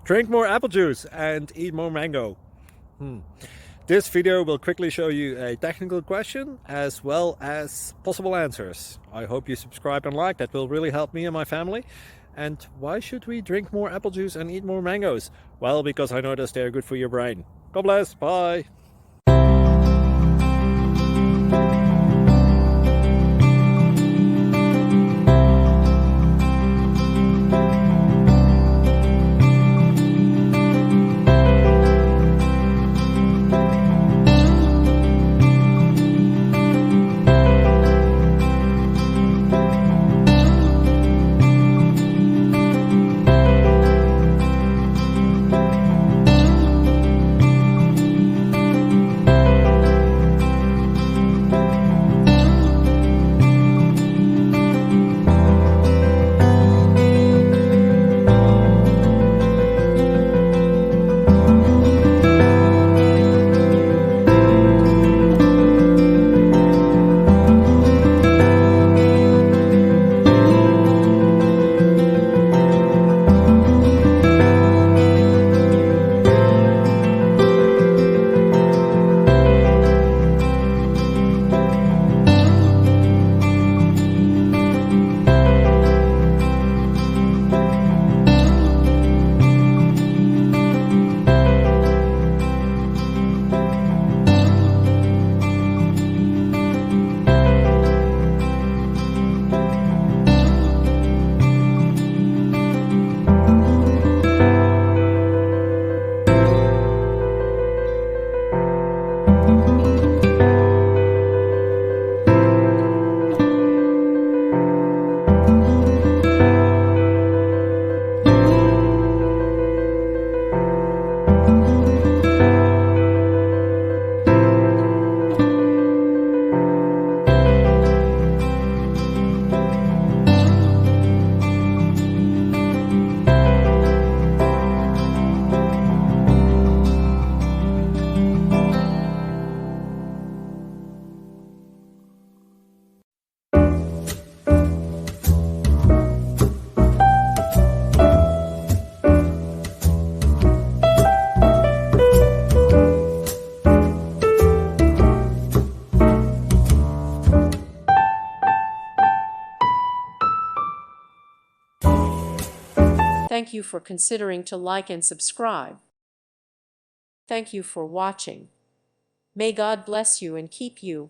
Drink more apple juice and eat more mango. This video will quickly show you a technical question as well as possible answers. I hope you subscribe and like, that will really help me and my family. And why should we drink more apple juice and eat more mangoes? Well, because I noticed they're good for your brain. God bless, bye! Thank you for considering to like and subscribe. Thank you for watching. May God bless you and keep you.